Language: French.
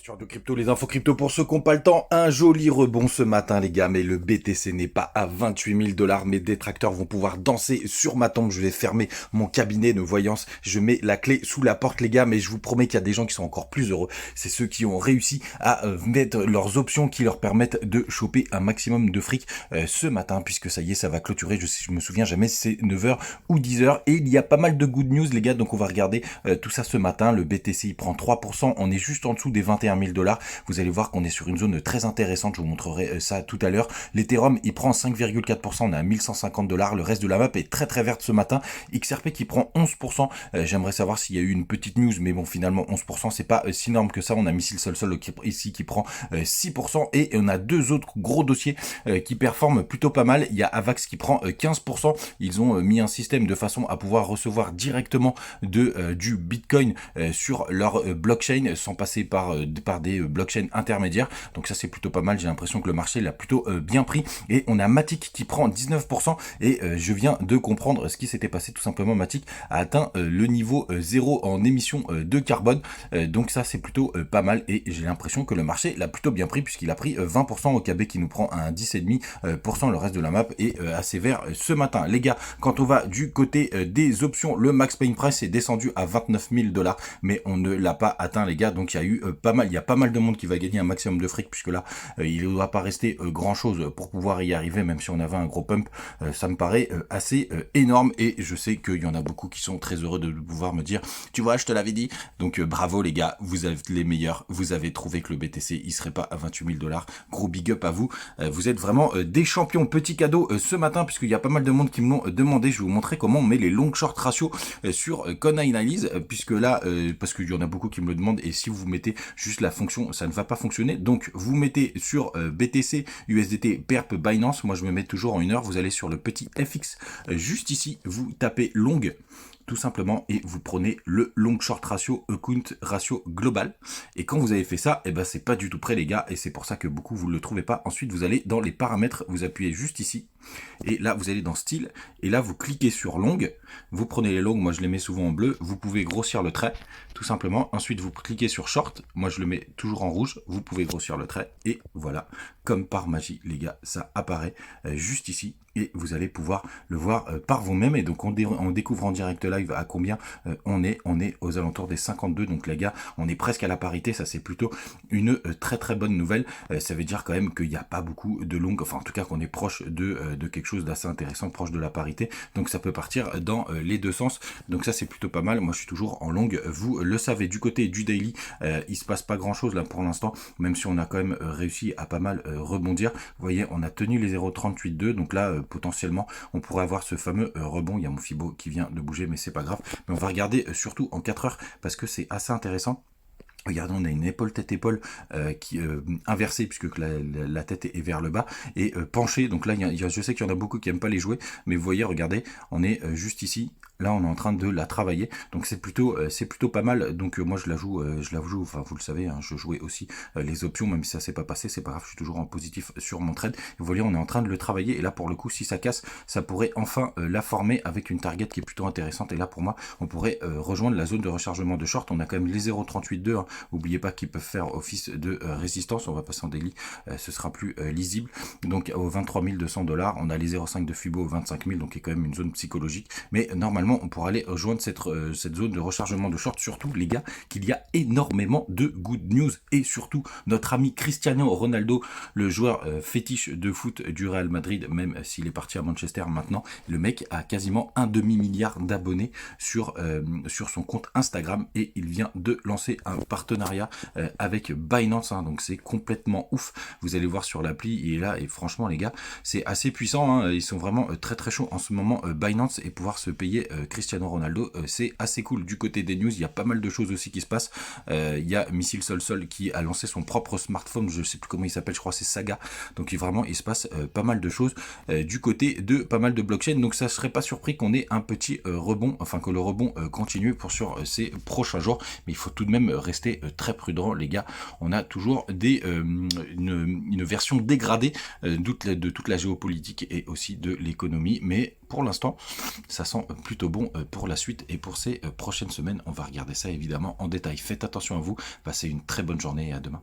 Sur de crypto, les infos crypto pour ceux qui n'ont pas le temps. Un joli rebond ce matin, les gars, mais le BTC n'est pas à 28 000 $. Mes détracteurs vont pouvoir danser sur ma tombe. Je vais fermer mon cabinet de voyance. Je mets la clé sous la porte, les gars, mais je vous promets qu'il y a des gens qui sont encore plus heureux. C'est ceux qui ont réussi à mettre leurs options qui leur permettent de choper un maximum de fric ce matin, puisque ça y est, ça va clôturer. Je me souviens jamais si c'est 9h ou 10h. Et il y a pas mal de good news, les gars, donc on va regarder tout ça ce matin. Le BTC, il prend 3%. On est juste en dessous des 21 000 $. Vous allez voir qu'on est sur une zone très intéressante. Je vous montrerai ça tout à l'heure. L'Ethereum, il prend 5,4%. On est à 1150 $. Le reste de la map est très verte ce matin. XRP qui prend 11%. J'aimerais savoir s'il y a eu une petite news, mais bon, finalement, 11%, c'est pas si énorme que ça. On a Missile Sol ici qui prend 6%. Et on a deux autres gros dossiers qui performent plutôt pas mal. Il y a Avax qui prend 15%. Ils ont mis un système de façon à pouvoir recevoir directement du Bitcoin sur leur blockchain sans passer par des blockchains intermédiaires. Donc ça, c'est plutôt pas mal. J'ai l'impression que le marché l'a plutôt bien pris. Et on a Matic qui prend 19%. Et je viens de comprendre ce qui s'était passé. Tout simplement, Matic a atteint le niveau 0 en émission de carbone. Donc ça, c'est plutôt pas mal. Et j'ai l'impression que le marché l'a plutôt bien pris puisqu'il a pris 20% au KB qui nous prend un 10,5%. Le reste de la map est assez vert ce matin. Les gars, quand on va du côté des options, le Max Payne Price est descendu à 29 000 $. Mais on ne l'a pas atteint, les gars. Donc il y a eu il y a pas mal de monde qui va gagner un maximum de fric puisque là il ne doit pas rester grand chose pour pouvoir y arriver, même si on avait un gros pump. Ça me paraît assez énorme et je sais qu'il y en a beaucoup qui sont très heureux de pouvoir me dire tu vois, je te l'avais dit. Donc bravo les gars, vous êtes les meilleurs. Vous avez trouvé que le BTC il serait pas à 28 000 $. Gros big up à vous. Vous êtes vraiment des champions. Petit cadeau ce matin puisqu'il y a pas mal de monde qui me l'ont demandé. Je vais vous montrer comment on met les long short ratio sur Coinanalyze puisque là parce qu'il y en a beaucoup qui me le demandent et si vous mettez juste la fonction, ça ne va pas fonctionner. Donc vous mettez sur BTC, USDT, Perp, Binance. Moi je me mets toujours en 1 heure. Vous allez sur le petit FX juste ici, vous tapez long tout simplement et vous prenez le long short ratio, account ratio global. Et quand vous avez fait ça, et ben c'est pas du tout prêt les gars et c'est pour ça que beaucoup vous le trouvez pas. Ensuite vous allez dans les paramètres, vous appuyez juste ici et là vous allez dans style et là vous cliquez sur long, vous prenez les longs, moi je les mets souvent en bleu, vous pouvez grossir le trait tout simplement. Ensuite vous cliquez sur short, moi je le mets toujours en rouge, vous pouvez grossir le trait et voilà, comme par magie les gars, ça apparaît juste ici et vous allez pouvoir le voir par vous-même. Et donc on découvre en direct live à combien on est aux alentours des 52. Donc les gars, on est presque à la parité. Ça c'est plutôt une très bonne nouvelle. Ça veut dire quand même qu'il n'y a pas beaucoup de longues, enfin en tout cas qu'on est proche de quelque chose d'assez intéressant, proche de la parité. Donc ça peut partir dans les deux sens. Donc ça c'est plutôt pas mal. Moi je suis toujours en longue, vous le savez. Du côté du daily, il se passe pas grand chose là pour l'instant, même si on a quand même réussi à pas mal rebondir. Vous voyez, on a tenu les 0,38,2. Donc là potentiellement on pourrait avoir ce fameux rebond. Il y a mon Fibo qui vient de bouger mais c'est pas grave, mais on va regarder surtout en 4 heures parce que c'est assez intéressant. Regardez, on a une épaule tête-épaule qui inversée puisque la tête est vers le bas et penchée. Donc là, je sais qu'il y en a beaucoup qui aiment pas les jouer, mais vous voyez, regardez, on est juste ici. Là, on est en train de la travailler, donc c'est plutôt pas mal. Donc moi, je la joue. Enfin, vous le savez, hein, je jouais aussi les options, même si ça s'est pas passé, c'est pas grave. Je suis toujours en positif sur mon trade. Vous voyez, on est en train de le travailler. Et là, pour le coup, si ça casse, ça pourrait enfin la former avec une target qui est plutôt intéressante. Et là, pour moi, on pourrait rejoindre la zone de rechargement de short. On a quand même les 0,38,2. Hein. N'oubliez pas qu'ils peuvent faire office de résistance. On va passer en daily, ce sera plus lisible. Donc aux 23 200 $, on a les 0,5 de Fibo aux 25 000, donc il y a quand même une zone psychologique. Mais normalement, on pourra aller rejoindre cette zone de rechargement de short. Surtout, les gars, qu'il y a énormément de good news. Et surtout, notre ami Cristiano Ronaldo, le joueur fétiche de foot du Real Madrid, même s'il est parti à Manchester maintenant, le mec a quasiment un demi-milliard d'abonnés sur son compte Instagram et il vient de lancer un partenariat avec Binance, hein, donc c'est complètement ouf. Vous allez voir sur l'appli, il est là et franchement les gars, c'est assez puissant, hein. Ils sont vraiment très chauds en ce moment Binance et pouvoir se payer Cristiano Ronaldo, c'est assez cool. Du côté des news, il y a pas mal de choses aussi qui se passent. Il y a Missile Sol qui a lancé son propre smartphone, je sais plus comment il s'appelle, je crois c'est Saga. Donc vraiment il se passe pas mal de choses du côté de pas mal de blockchains. Donc ça serait pas surpris qu'on ait un petit rebond, enfin que le rebond continue pour sur ces prochains jours, mais il faut tout de même rester très prudent les gars. On a toujours une version dégradée de toute la géopolitique et aussi de l'économie, mais pour l'instant, ça sent plutôt bon pour la suite et pour ces prochaines semaines. On va regarder ça évidemment en détail. Faites attention à vous, passez une très bonne journée et à demain.